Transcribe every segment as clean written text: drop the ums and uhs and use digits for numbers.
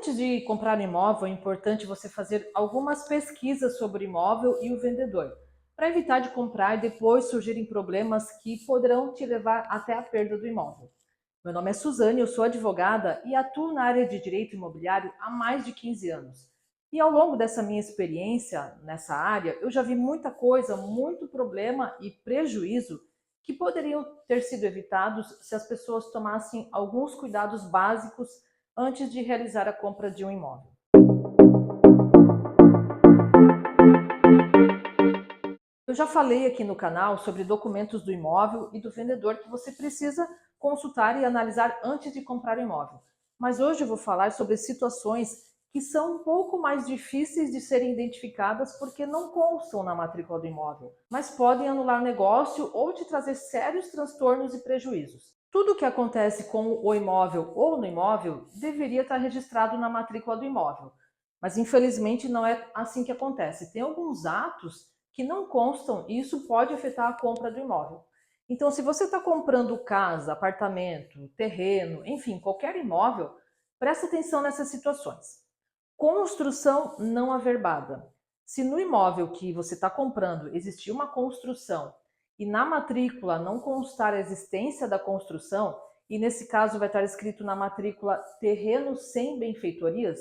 Antes de comprar um imóvel, é importante você fazer algumas pesquisas sobre o imóvel e o vendedor, para evitar de comprar e depois surgirem problemas que poderão te levar até a perda do imóvel. Meu nome é Suzane, eu sou advogada e atuo na área de direito imobiliário há mais de 15 anos. E ao longo dessa minha experiência nessa área, eu já vi muita coisa, muito problema e prejuízo que poderiam ter sido evitados se as pessoas tomassem alguns cuidados básicos antes de realizar a compra de um imóvel. Eu já falei aqui no canal sobre documentos do imóvel e do vendedor que você precisa consultar e analisar antes de comprar o imóvel. Mas hoje eu vou falar sobre situações que são um pouco mais difíceis de serem identificadas porque não constam na matrícula do imóvel, mas podem anular o negócio ou te trazer sérios transtornos e prejuízos. Tudo o que acontece com o imóvel ou no imóvel deveria estar registrado na matrícula do imóvel, mas infelizmente não é assim que acontece. Tem alguns atos que não constam e isso pode afetar a compra do imóvel. Então, se você está comprando casa, apartamento, terreno, enfim, qualquer imóvel, presta atenção nessas situações. Construção não averbada. Se no imóvel que você está comprando existir uma construção e na matrícula não constar a existência da construção, e nesse caso vai estar escrito na matrícula terreno sem benfeitorias,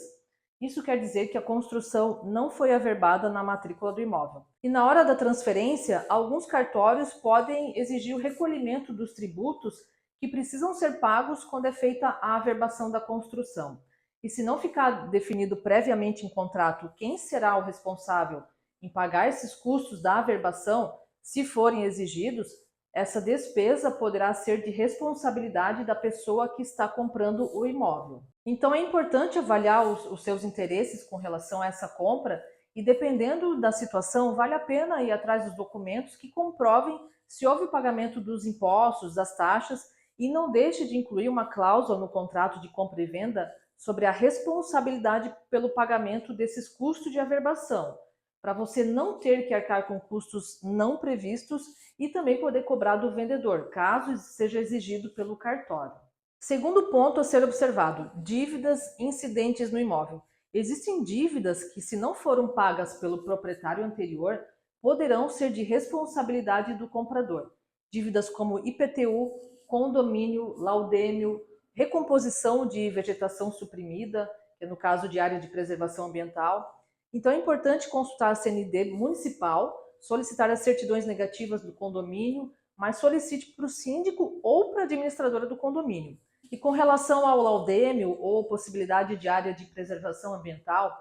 isso quer dizer que a construção não foi averbada na matrícula do imóvel. E na hora da transferência, alguns cartórios podem exigir o recolhimento dos tributos que precisam ser pagos quando é feita a averbação da construção. E se não ficar definido previamente em contrato quem será o responsável em pagar esses custos da averbação, se forem exigidos, essa despesa poderá ser de responsabilidade da pessoa que está comprando o imóvel. Então é importante avaliar os seus interesses com relação a essa compra e, dependendo da situação, vale a pena ir atrás dos documentos que comprovem se houve o pagamento dos impostos, das taxas, e não deixe de incluir uma cláusula no contrato de compra e venda sobre a responsabilidade pelo pagamento desses custos de averbação, para você não ter que arcar com custos não previstos e também poder cobrar do vendedor, caso seja exigido pelo cartório. Segundo ponto a ser observado: dívidas incidentes no imóvel. Existem dívidas que, se não foram pagas pelo proprietário anterior, poderão ser de responsabilidade do comprador. Dívidas como IPTU, condomínio, laudêmio, recomposição de vegetação suprimida, que é no caso de área de preservação ambiental. Então é importante consultar a CND municipal, solicitar as certidões negativas do condomínio, mas solicite para o síndico ou para a administradora do condomínio. E com relação ao laudêmio ou possibilidade de área de preservação ambiental,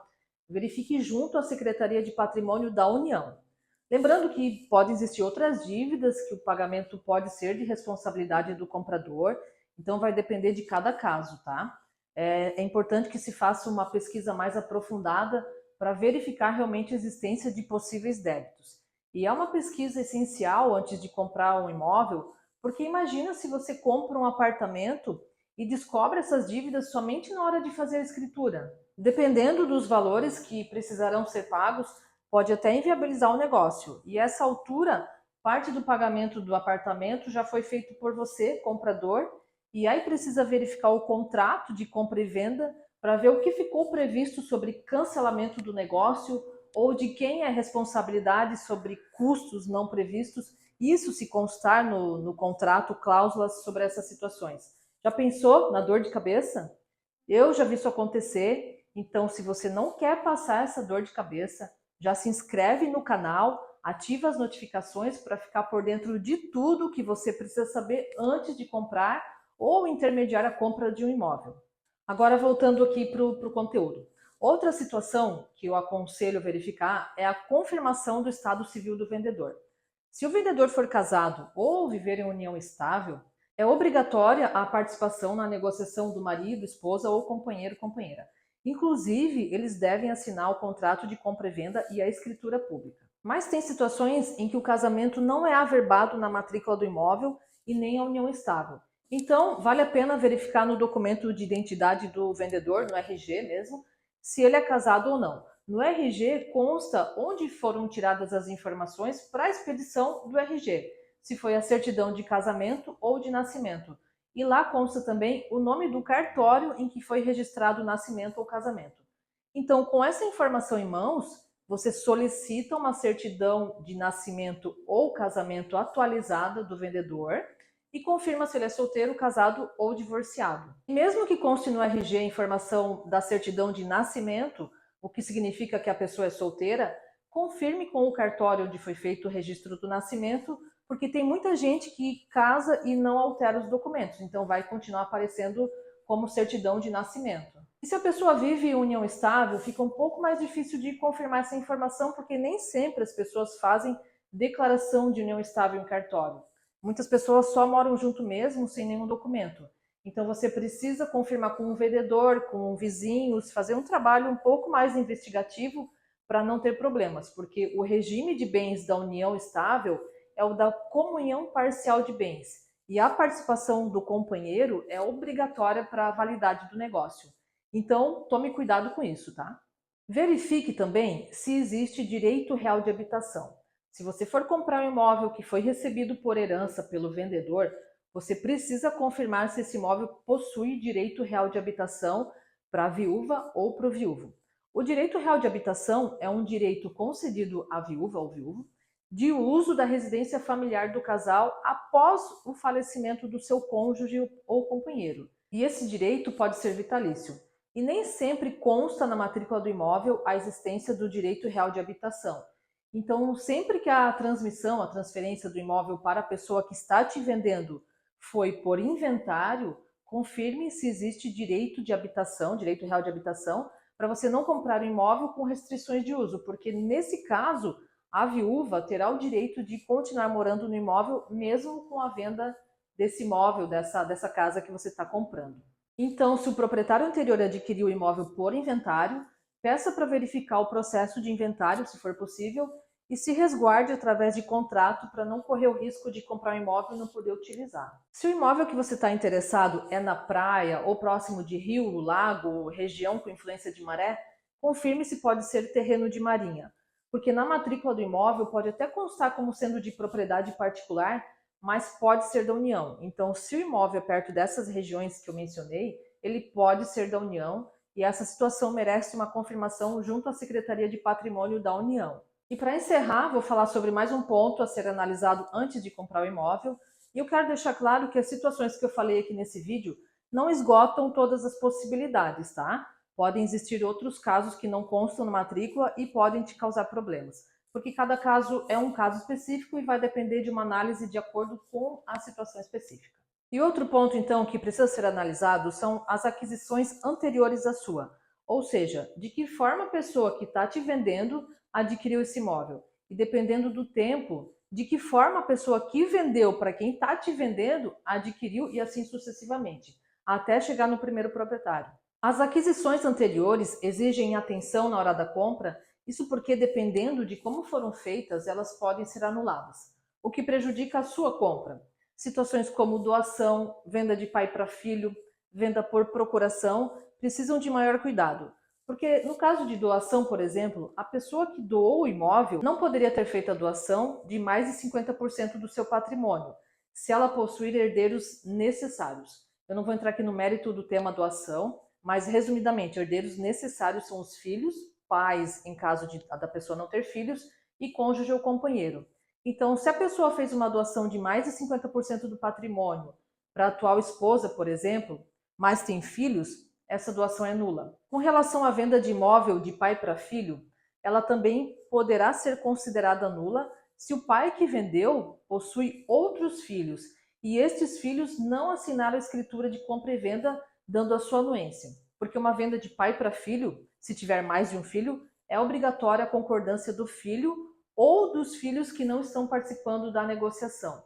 verifique junto à Secretaria de Patrimônio da União. Lembrando que podem existir outras dívidas que o pagamento pode ser de responsabilidade do comprador, então vai depender de cada caso, tá? É importante que se faça uma pesquisa mais aprofundada para verificar realmente a existência de possíveis débitos. E é uma pesquisa essencial antes de comprar um imóvel, porque imagina se você compra um apartamento e descobre essas dívidas somente na hora de fazer a escritura. Dependendo dos valores que precisarão ser pagos, pode até inviabilizar o negócio. E a essa altura, parte do pagamento do apartamento já foi feito por você, comprador, e aí precisa verificar o contrato de compra e venda para ver o que ficou previsto sobre cancelamento do negócio ou de quem é a responsabilidade sobre custos não previstos. Isso se constar no contrato cláusulas sobre essas situações. Já pensou na dor de cabeça? Eu já vi isso acontecer, então se você não quer passar essa dor de cabeça, já se inscreve no canal, ativa as notificações para ficar por dentro de tudo que você precisa saber antes de comprar ou intermediar a compra de um imóvel. Agora voltando aqui para o conteúdo. Outra situação que eu aconselho verificar é a confirmação do estado civil do vendedor. Se o vendedor for casado ou viver em união estável, é obrigatória a participação na negociação do marido, esposa ou companheiro, companheira. Inclusive, eles devem assinar o contrato de compra e venda e a escritura pública. Mas tem situações em que o casamento não é averbado na matrícula do imóvel e nem a união estável. Então, vale a pena verificar no documento de identidade do vendedor, no RG mesmo, se ele é casado ou não. No RG consta onde foram tiradas as informações para a expedição do RG, se foi a certidão de casamento ou de nascimento. e lá consta também o nome do cartório em que foi registrado o nascimento ou casamento. Então, com essa informação em mãos, você solicita uma certidão de nascimento ou casamento atualizada do vendedor e confirma se ele é solteiro, casado ou divorciado. E mesmo que conste no RG a informação da certidão de nascimento, o que significa que a pessoa é solteira, confirme com o cartório onde foi feito o registro do nascimento, porque tem muita gente que casa e não altera os documentos, então vai continuar aparecendo como certidão de nascimento. E se a pessoa vive em união estável, fica um pouco mais difícil de confirmar essa informação, porque nem sempre as pessoas fazem declaração de união estável em cartório. Muitas pessoas só moram junto mesmo, sem nenhum documento. Então você precisa confirmar com um vendedor, com vizinhos, fazer um trabalho um pouco mais investigativo para não ter problemas, porque o regime de bens da união estável é o da comunhão parcial de bens. E a participação do companheiro é obrigatória para a validade do negócio. Então, tome cuidado com isso, tá? Verifique também se existe direito real de habitação. Se você for comprar um imóvel que foi recebido por herança pelo vendedor, você precisa confirmar se esse imóvel possui direito real de habitação para a viúva ou para o viúvo. O direito real de habitação é um direito concedido à viúva ou viúvo de uso da residência familiar do casal após o falecimento do seu cônjuge ou companheiro. E esse direito pode ser vitalício. E nem sempre consta na matrícula do imóvel a existência do direito real de habitação. Então, sempre que a transmissão, a transferência do imóvel para a pessoa que está te vendendo foi por inventário, confirme se existe direito de habitação, direito real de habitação, para você não comprar o imóvel com restrições de uso, porque nesse caso, a viúva terá o direito de continuar morando no imóvel, mesmo com a venda desse imóvel, dessa casa que você está comprando. Então, se o proprietário anterior adquiriu o imóvel por inventário, peça para verificar o processo de inventário, se for possível, e se resguarde através de contrato para não correr o risco de comprar um imóvel e não poder utilizar. Se o imóvel que você está interessado é na praia ou próximo de rio, lago, região com influência de maré, confirme se pode ser terreno de marinha, porque na matrícula do imóvel pode até constar como sendo de propriedade particular, mas pode ser da União. Então, se o imóvel é perto dessas regiões que eu mencionei, ele pode ser da União e essa situação merece uma confirmação junto à Secretaria de Patrimônio da União. E para encerrar, vou falar sobre mais um ponto a ser analisado antes de comprar o imóvel. E eu quero deixar claro que as situações que eu falei aqui nesse vídeo não esgotam todas as possibilidades, tá? Podem existir outros casos que não constam na matrícula e podem te causar problemas, porque cada caso é um caso específico e vai depender de uma análise de acordo com a situação específica. E outro ponto, então, que precisa ser analisado são as aquisições anteriores à sua, ou seja, de que forma a pessoa que está te vendendo adquiriu esse imóvel. E dependendo do tempo, de que forma a pessoa que vendeu para quem está te vendendo adquiriu e assim sucessivamente, até chegar no primeiro proprietário. As aquisições anteriores exigem atenção na hora da compra, isso porque dependendo de como foram feitas, elas podem ser anuladas, o que prejudica a sua compra. Situações como doação, venda de pai para filho, venda por procuração, precisam de maior cuidado. Porque no caso de doação, por exemplo, a pessoa que doou o imóvel não poderia ter feito a doação de mais de 50% do seu patrimônio, se ela possuir herdeiros necessários. Eu não vou entrar aqui no mérito do tema doação, mas resumidamente, herdeiros necessários são os filhos, pais em caso da pessoa não ter filhos, e cônjuge ou companheiro. Então, se a pessoa fez uma doação de mais de 50% do patrimônio para a atual esposa, por exemplo, mas tem filhos, essa doação é nula. Com relação à venda de imóvel de pai para filho, ela também poderá ser considerada nula se o pai que vendeu possui outros filhos e estes filhos não assinaram a escritura de compra e venda dando a sua anuência. Porque uma venda de pai para filho, se tiver mais de um filho, é obrigatória a concordância do filho ou dos filhos que não estão participando da negociação.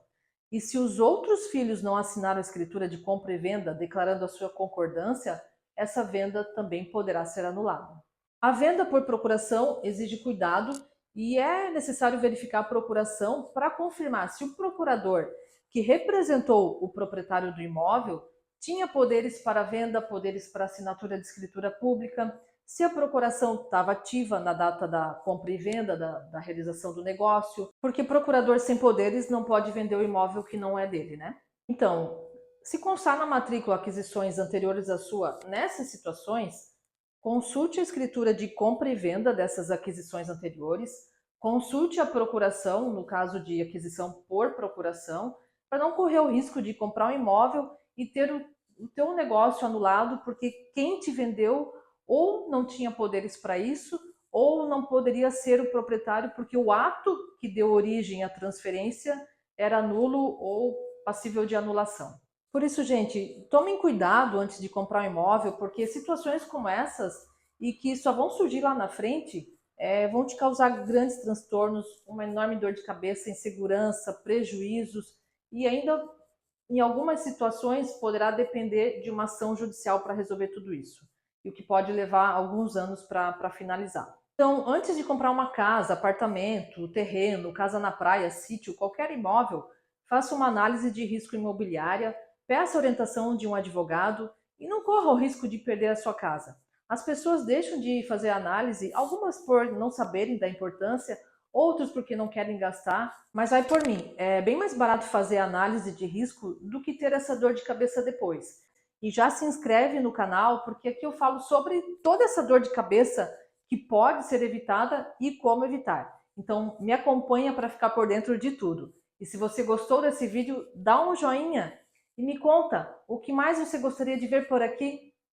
E se os outros filhos não assinaram a escritura de compra e venda declarando a sua concordância, essa venda também poderá ser anulada. A venda por procuração exige cuidado e é necessário verificar a procuração para confirmar se o procurador que representou o proprietário do imóvel tinha poderes para venda, poderes para assinatura de escritura pública, se a procuração estava ativa na data da compra e venda, da realização do negócio, porque procurador sem poderes não pode vender o imóvel que não é dele, né? Então, Se constar na matrícula aquisições anteriores à sua nessas situações, consulte a escritura de compra e venda dessas aquisições anteriores, consulte a procuração, no caso de aquisição por procuração, para não correr o risco de comprar um imóvel e ter o teu negócio anulado porque quem te vendeu ou não tinha poderes para isso, ou não poderia ser o proprietário porque o ato que deu origem à transferência era nulo ou passível de anulação. Por isso, gente, tomem cuidado antes de comprar um imóvel, porque situações como essas, e que só vão surgir lá na frente, vão te causar grandes transtornos, uma enorme dor de cabeça, insegurança, prejuízos, e ainda, em algumas situações, poderá depender de uma ação judicial para resolver tudo isso, e o que pode levar alguns anos para finalizar. Então, antes de comprar uma casa, apartamento, terreno, casa na praia, sítio, qualquer imóvel, faça uma análise de risco imobiliária, peça a orientação de um advogado e não corra o risco de perder a sua casa. As pessoas deixam de fazer análise, algumas por não saberem da importância, outros porque não querem gastar, mas vai por mim, é bem mais barato fazer análise de risco do que ter essa dor de cabeça depois. E já se inscreve no canal, porque aqui eu falo sobre toda essa dor de cabeça que pode ser evitada e como evitar. Então, me acompanha para ficar por dentro de tudo. E se você gostou desse vídeo, dá um joinha e me conta o que mais você gostaria de ver por aqui.